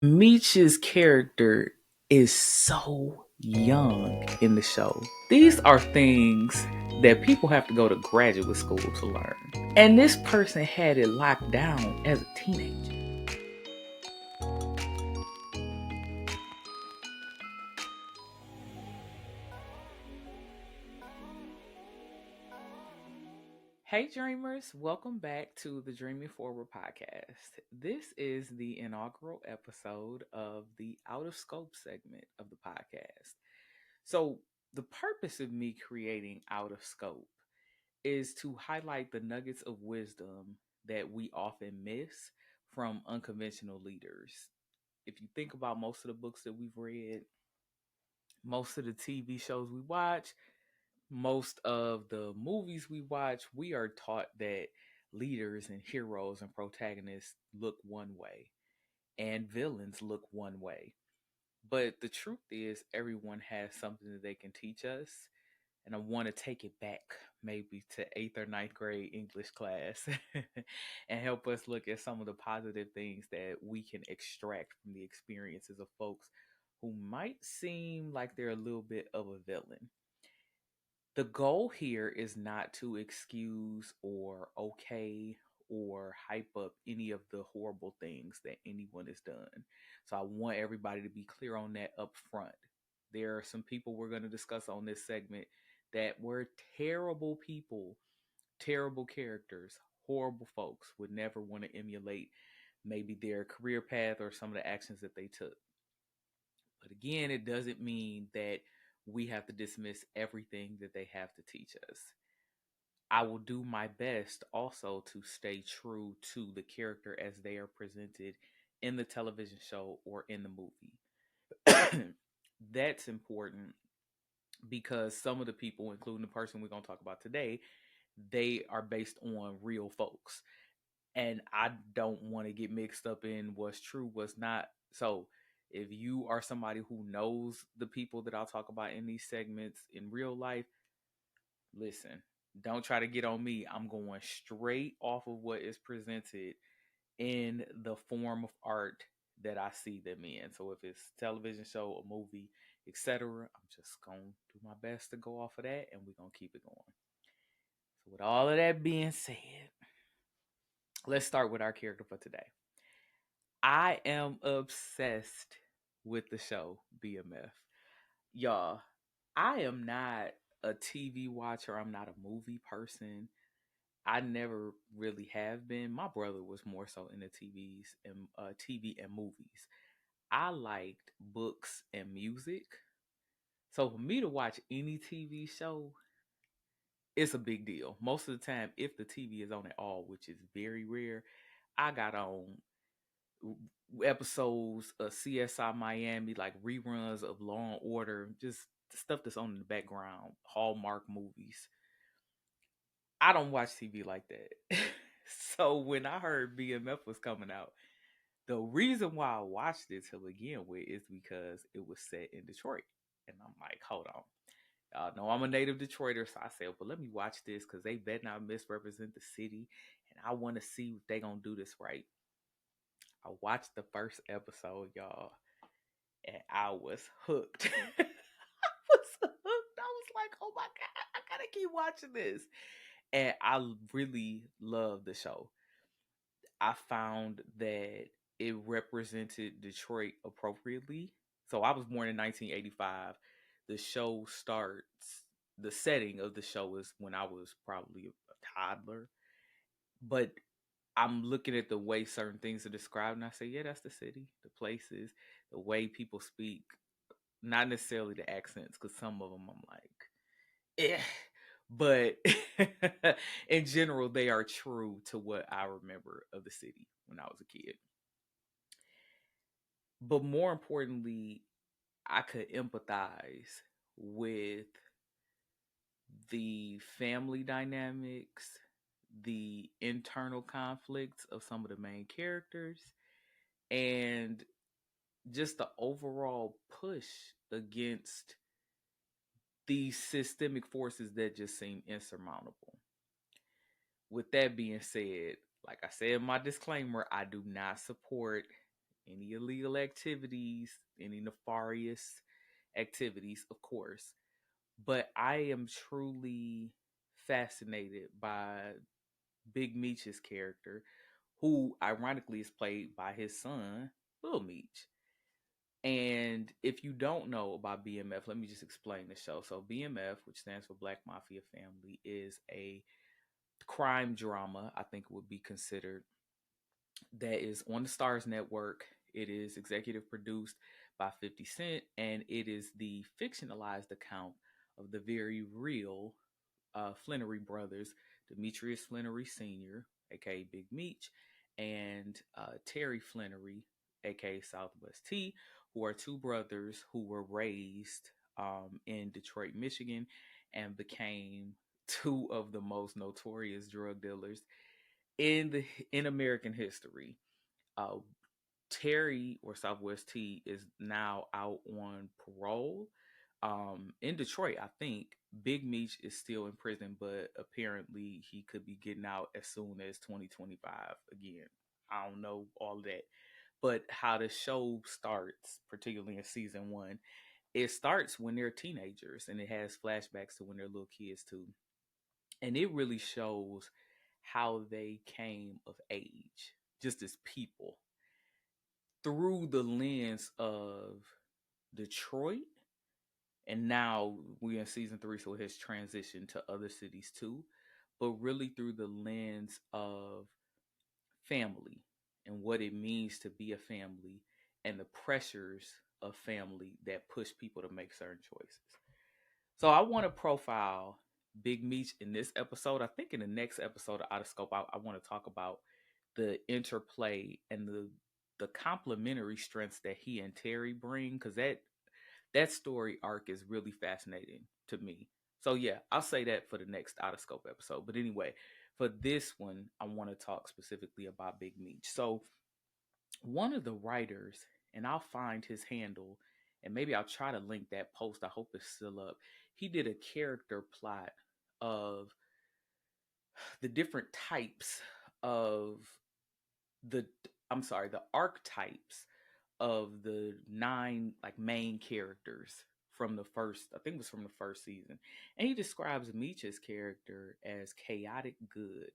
Meech's character is so young in the show. These are things that people have to go to graduate school to learn. And this person had it locked down as a teenager. Hey dreamers, welcome back to the Dreaming Forward podcast. This is the inaugural episode of the Out of Scope segment of the podcast. So, the purpose of me creating Out of Scope is to highlight the nuggets of wisdom that we often miss from unconventional leaders. If you think about most of the books that we've read, most of the TV shows we watch, most of the movies we watch, we are taught that leaders and heroes and protagonists look one way and villains look one way. But the truth is, everyone has something that they can teach us. And I want to take it back maybe to eighth or ninth grade English class and help us look at some of the positive things that we can extract from the experiences of folks who might seem like they're a little bit of a villain. The goal here is not to excuse or okay or hype up any of the horrible things that anyone has done. So I want everybody to be clear on that up front. There are some people we're going to discuss on this segment that were terrible people, terrible characters, horrible folks, would never want to emulate maybe their career path or some of the actions that they took. But again, it doesn't mean that we have to dismiss everything that they have to teach us. I will do my best also to stay true to the character as they are presented in the television show or in the movie. That's important because some of the people, including the person we're going to talk about today, they are based on real folks. And I don't want to get mixed up in what's true, what's not. So if you are somebody who knows the people that I'll talk about in these segments in real life, listen, don't try to get on me. I'm going straight off of what is presented in the form of art that I see them in. So if it's television show, a movie, etc., I'm just going to do my best to go off of that and we're going to keep it going. So with all of that being said, let's start with our character for today. I am obsessed with the show BMF. Y'all, I am not a TV watcher. I'm not a movie person. I never really have been. My brother was more so into TV and movies. I liked books and music. So for me to watch any TV show, it's a big deal. Most of the time, if the TV is on at all, which is very rare, I got on episodes of CSI Miami, like reruns of Law and Order, just stuff that's on in the background, Hallmark movies. I don't watch TV like that. So when I heard BMF was coming out, the reason why I watched it to begin with is because it was set in Detroit. And I'm like, hold on. Y'all know I'm a native Detroiter, so I said, well, let me watch this because they better not misrepresent the city. And I want to see if they going to do this right. I watched the first episode, y'all, and I was hooked. I was hooked. I was like, oh my God, I got to keep watching this. And I really love the show. I found that it represented Detroit appropriately. So I was born in 1985. The show starts, the setting of the show is when I was probably a toddler. But I'm looking at the way certain things are described, and I say, yeah, that's the city, the places, the way people speak, not necessarily the accents, because some of them I'm like, eh. But in general, they are true to what I remember of the city when I was a kid. But more importantly, I could empathize with the family dynamics, the internal conflicts of some of the main characters, and just the overall push against these systemic forces that just seem insurmountable. With that being said, like I said in my disclaimer, I do not support any illegal activities, any nefarious activities, of course. But I am truly fascinated by Big Meech's character, who ironically is played by his son, Lil Meech. And if you don't know about BMF, let me just explain the show. So BMF, which stands for Black Mafia Family, is a crime drama, I think would be considered, that is on the Stars Network. It is executive produced by 50 Cent, and it is the fictionalized account of the very real Flenory brothers, Demetrius Flenory Sr., aka Big Meech, and Terry Flenory, aka Southwest T, who are two brothers who were raised in Detroit, Michigan, and became two of the most notorious drug dealers in American history. Uh, Terry, or Southwest T, is now out on parole. In Detroit, I think Big Meech is still in prison, but apparently he could be getting out as soon as 2025 again. I don't know all of that. But how the show starts, particularly in season one, it starts when they're teenagers and it has flashbacks to when they're little kids too. And it really shows how they came of age, just as people, through the lens of Detroit. And now we're in season three, so it has transitioned to other cities too, but really through the lens of family and what it means to be a family and the pressures of family that push people to make certain choices. So I want to profile Big Meech in this episode. I think in the next episode of Out of Scope, I want to talk about the interplay and the complementary strengths that he and Terry bring, because that story arc is really fascinating to me. So yeah, I'll say that for the next Out of Scope episode. But anyway, for this one, I want to talk specifically about Big Meech. So one of the writers, and I'll find his handle, and maybe I'll try to link that post. I hope it's still up. He did a character plot of the different types of the the archetypes of the nine like main characters from the first, I think it was from the first season. And he describes Meech's character as chaotic good.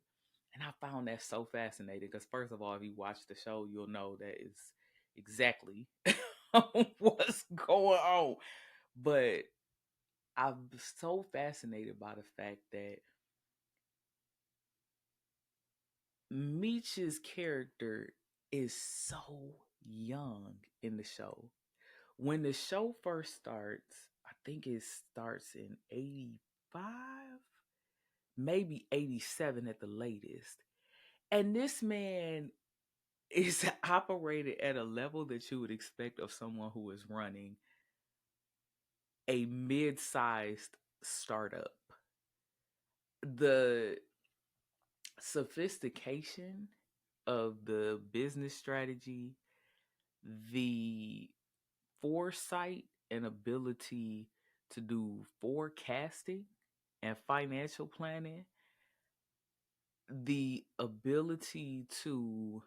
And I found that so fascinating because, first of all, if you watch the show, you'll know that is exactly what's going on. But I'm so fascinated by the fact that Meech's character is so young in the show. When the show first starts, I think it starts in 85, maybe 87 at the latest. And this man is operated at a level that you would expect of someone who is running a mid-sized startup. The sophistication of the business strategy, the foresight and ability to do forecasting and financial planning, the ability to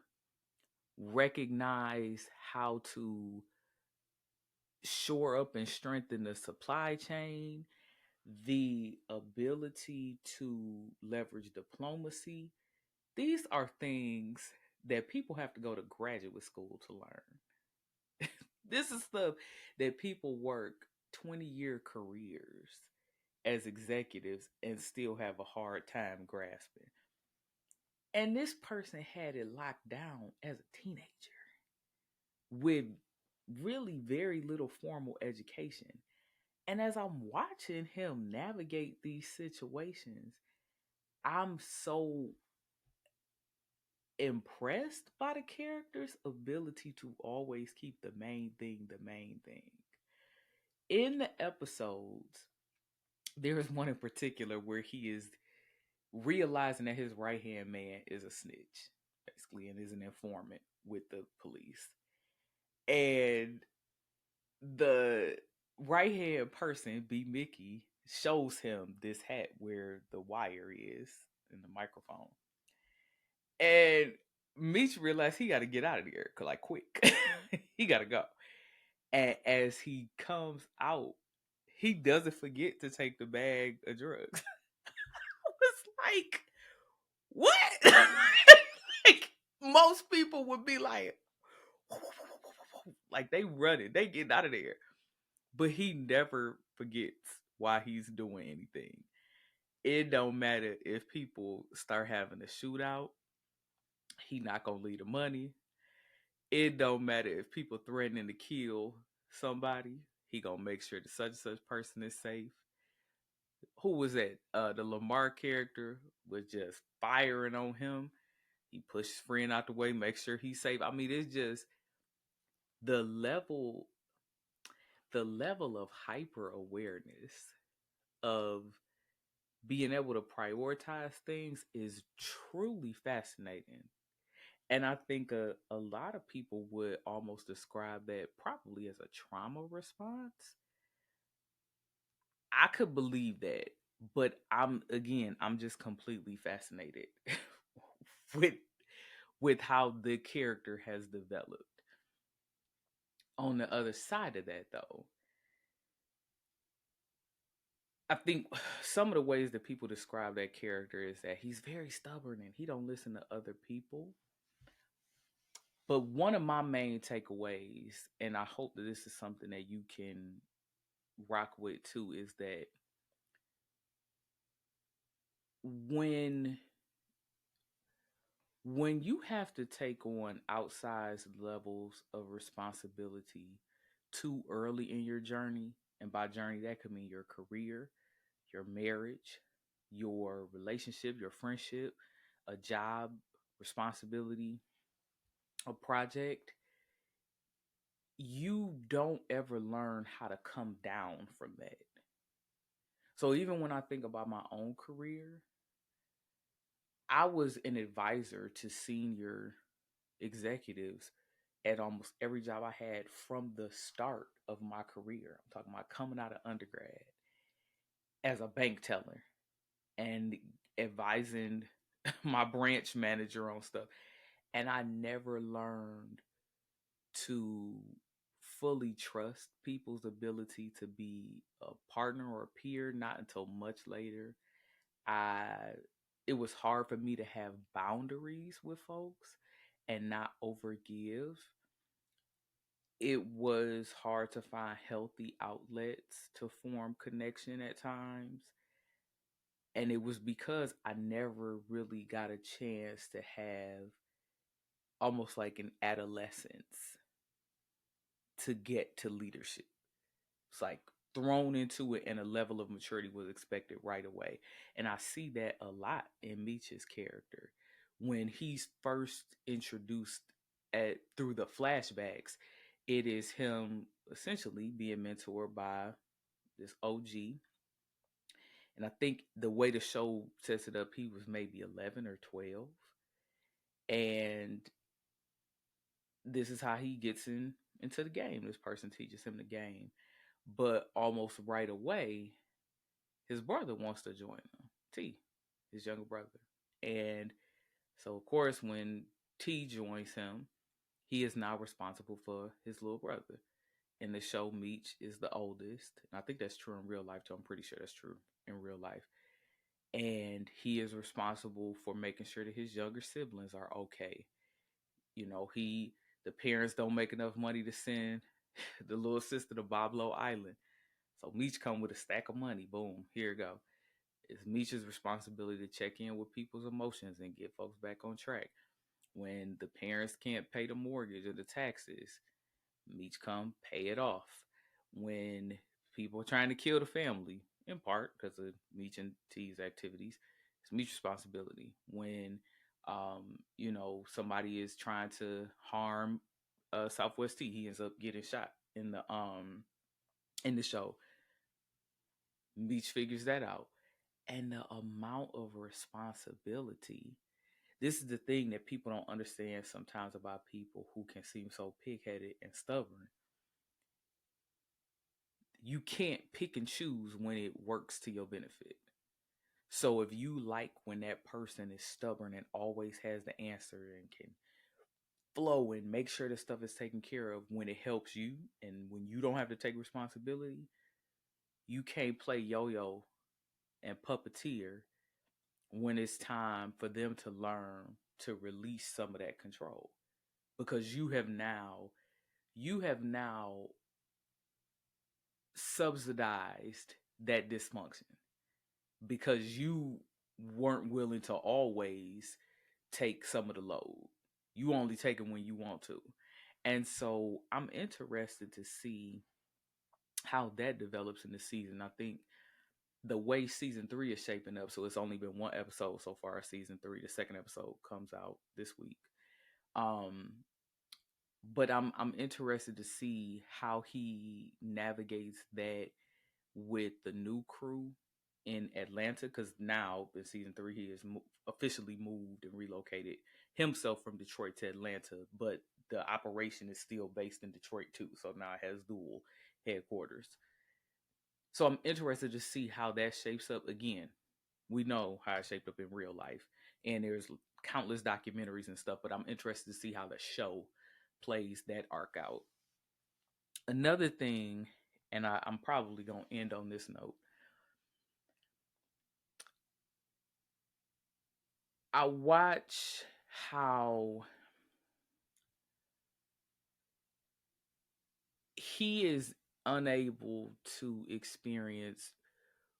recognize how to shore up and strengthen the supply chain, the ability to leverage diplomacy. These are things that people have to go to graduate school to learn. This is stuff that people work 20-year careers as executives and still have a hard time grasping. And this person had it locked down as a teenager with really very little formal education. And as I'm watching him navigate these situations, I'm so impressed by the character's ability to always keep the main thing the main thing. In the episodes, there is one in particular where he is realizing that his right hand man is a snitch, basically, and is an informant with the police. And the right hand person, B. Mickey, shows him this hat where the wire is in the microphone. And Meech realized he got to get out of there, like quick. He got to go. And as he comes out, he doesn't forget to take the bag of drugs. I was like, what? Like, most people would be like they running, they getting out of there. But he never forgets why he's doing anything. It don't matter if people start having a shootout, he not gonna leave the money. It don't matter if people threatening to kill somebody, he gonna make sure that such and such person is safe. Who was that? The Lamar character was just firing on him. He pushed his friend out the way, make sure he's safe. I mean, it's just the level, the level of hyper awareness of being able to prioritize things is truly fascinating. And I think a lot of people would almost describe that probably as a trauma response. I could believe that, but I'm just completely fascinated with with how the character has developed. On the other side of that though, I think some of the ways that people describe that character is that he's very stubborn and he don't listen to other people. But one of my main takeaways, and I hope that this is something that you can rock with too, is that when when you have to take on outsized levels of responsibility too early in your journey, and by journey that could mean your career, your marriage, your relationship, your friendship, a job, responsibility, a project, you don't ever learn how to come down from that. So even when I think about my own career, I was an advisor to senior executives at almost every job I had from the start of my career. I'm talking about coming out of undergrad as a bank teller and advising my branch manager on stuff. And I never learned to fully trust people's ability to be a partner or a peer, not until much later. I It was hard for me to have boundaries with folks and not overgive. It was hard to find healthy outlets to form connection at times. And it was because I never really got a chance to have almost like an adolescence to get to leadership. It's like thrown into it and a level of maturity was expected right away. And I see that a lot in Meech's character. When he's first introduced at through the flashbacks, it is him essentially being mentored by this OG. And I think the way the show sets it up, he was maybe 11 or 12. And this is how he gets into the game. This person teaches him the game. But almost right away, his brother wants to join him, T, his younger brother. And so, of course, when T joins him, he is now responsible for his little brother. In the show, Meech is the oldest. And I think that's true in real life, too. I'm pretty sure that's true in real life. And he is responsible for making sure that his younger siblings are okay. You know, the parents don't make enough money to send the little sister to Boblo Island. So Meech come with a stack of money. Boom, here you go. It's Meech's responsibility to check in with people's emotions and get folks back on track. When the parents can't pay the mortgage or the taxes, Meech come pay it off. When people are trying to kill the family, in part because of Meech and T's activities, it's Meech's responsibility. When somebody is trying to harm Southwest T, he ends up getting shot in the show. Meech figures that out. And the amount of responsibility. This is the thing that people don't understand sometimes about people who can seem so pig-headed and stubborn. You can't pick and choose when it works to your benefit. So if you like when that person is stubborn and always has the answer and can flow and make sure the stuff is taken care of when it helps you, and when you don't have to take responsibility, you can't play yo-yo and puppeteer when it's time for them to learn to release some of that control, because you have now subsidized that dysfunction because you weren't willing to always take some of the load. You only take it when you want to. And so I'm interested to see how that develops in the season. I think the way season 3 is shaping up, so it's only been one episode so far, season 3. The second episode comes out this week. Um, but I'm interested to see how he navigates that with the new crew in Atlanta, because now in season 3 he is officially moved and relocated himself from Detroit to Atlanta, but the operation is still based in Detroit too, so now it has dual headquarters. So I'm interested to see how that shapes up. Again, we know how it shaped up in real life, and there's countless documentaries and stuff, but I'm interested to see how the show plays that arc out. Another thing, and I'm probably going to end on this note, I watch how he is unable to experience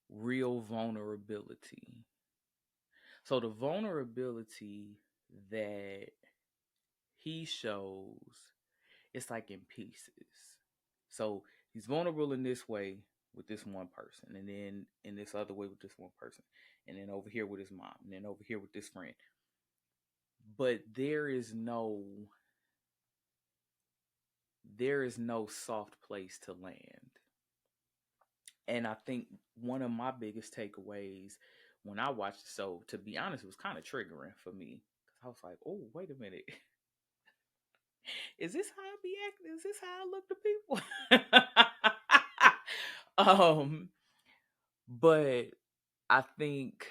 real vulnerability. So the vulnerability that he shows, it's like in pieces. So he's vulnerable in this way with this one person, and then in this other way with this one person, and then over here with his mom, and then over here with this friend. But there is no soft place to land. And I think one of my biggest takeaways when I watched the show, to be honest, it was kind of triggering for me. Because I was like, oh, wait a minute. Is this how I be acting? Is this how I look to people? But I think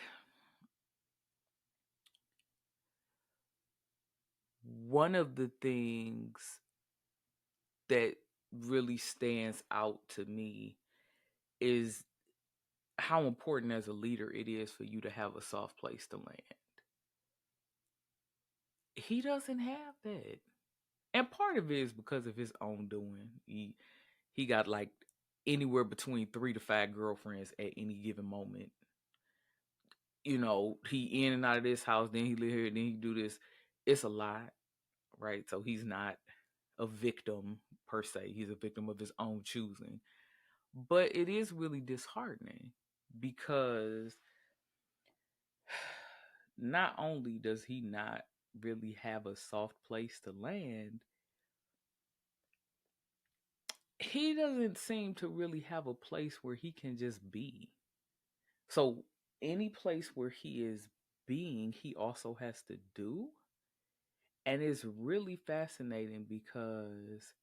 one of the things that really stands out to me is how important as a leader it is for you to have a soft place to land. He doesn't have that. And part of it is because of his own doing. He got like anywhere between 3 to 5 girlfriends at any given moment. He in and out of this house, then he live here, then he do this. It's a lot, right? So he's not a victim per se. He's a victim of his own choosing. But it is really disheartening because not only does he not really have a soft place to land, he doesn't seem to really have a place where he can just be. So any place where he is being, he also has to do. And it's really fascinating because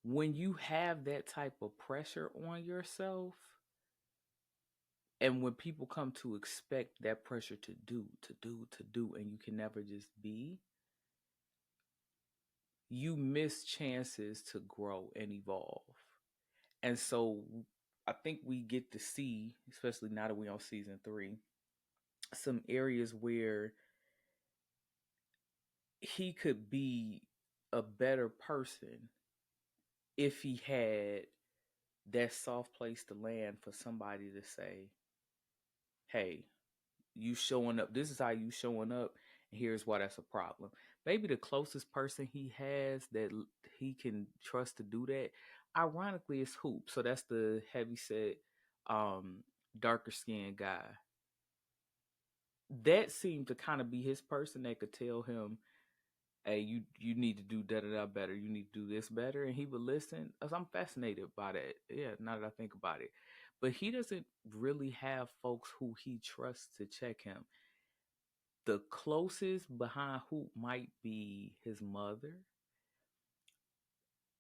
when you have that type of pressure on yourself, and when people come to expect that pressure to do, and you can never just be, you miss chances to grow and evolve. And so I think we get to see, especially now that we're on season 3, some areas where he could be a better person if he had that soft place to land for somebody to say, hey, you showing up, this is how you showing up, and here's why that's a problem. Maybe the closest person he has that he can trust to do that, ironically, is Hoop. So that's the heavyset, darker skinned guy. That seemed to kind of be his person that could tell him, hey, you need to do da better, you need to do this better, and he would listen. I'm fascinated by that. Yeah, now that I think about it. But he doesn't really have folks who he trusts to check him. The closest behind who might be his mother.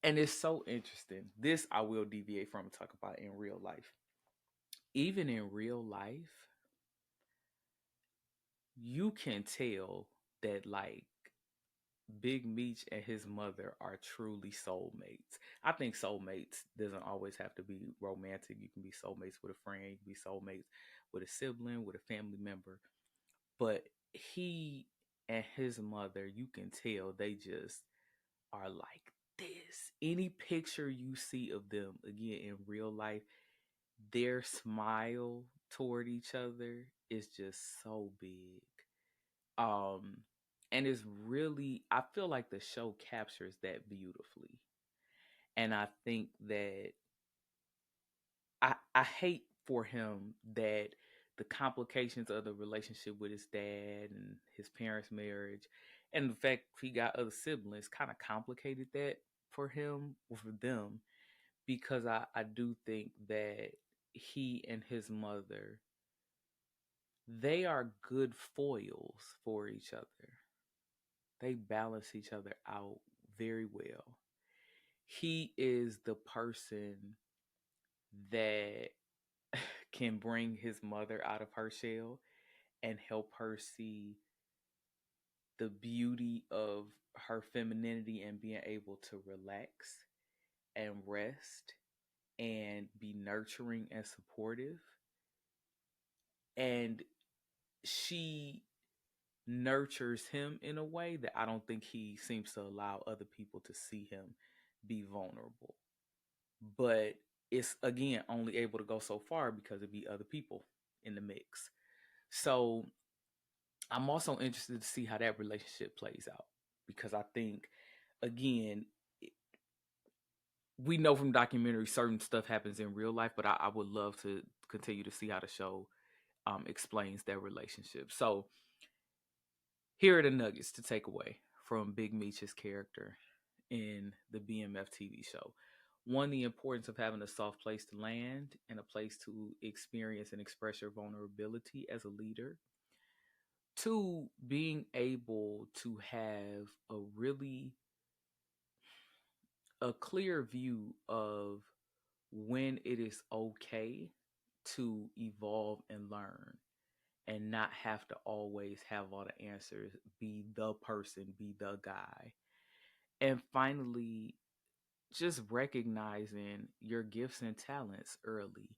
And it's so interesting. This I will deviate from and talk about in real life. Even in real life, you can tell that like Big Meech and his mother are truly soulmates. I think soulmates doesn't always have to be romantic. You can be soulmates with a friend, you can be soulmates with a sibling, with a family member. But he and his mother, you can tell they just are like this. Any picture you see of them again in real life, their smile toward each other is just so big. Um and it's really, I feel like the show captures that beautifully. And I think that I hate for him that the complications of the relationship with his dad and his parents' marriage and the fact he got other siblings kind of complicated that for him or for them, because I do think that he and his mother, they are good foils for each other. They balance each other out very well. He is the person that can bring his mother out of her shell and help her see the beauty of her femininity and being able to relax and rest and be nurturing and supportive. And she nurtures him in a way that I don't think he seems to allow other people to see him be vulnerable. But it's again only able to go so far because it be other people in the mix. So I'm also interested to see how that relationship plays out, because I think again, we know from documentary certain stuff happens in real life, but I would love to continue to see how the show explains their relationship. So here are the nuggets to take away from Big Meech's character in the BMF TV show. One, the importance of having a soft place to land and a place to experience and express your vulnerability as a leader. Two, being able to have a clear view of when it is okay to evolve and learn and not have to always have all the answers, be the person, be the guy. And finally, just recognizing your gifts and talents early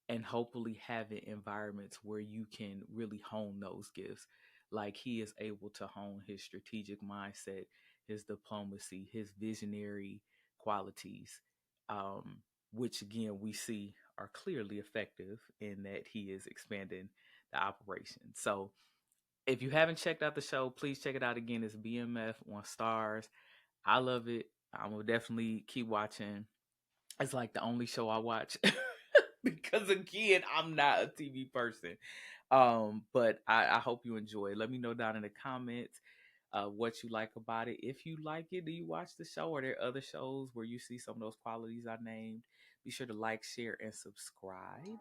and hopefully having environments where you can really hone those gifts. Like he is able to hone his strategic mindset, his diplomacy, his visionary qualities, um, which again we see are clearly effective in that he is expanding the operation. So if you haven't checked out the show, please check it out again. It's BMF on Stars. I love it. I'm gonna definitely keep watching. It's like the only show I watch because again, I'm not a TV person. But I hope you enjoy it. Let me know down in the comments what you like about it. If you like it, do you watch the show? Are there other shows where you see some of those qualities I named? Be sure to like, share, and subscribe.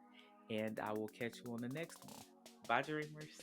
And I will catch you on the next one. Bye, dreamers.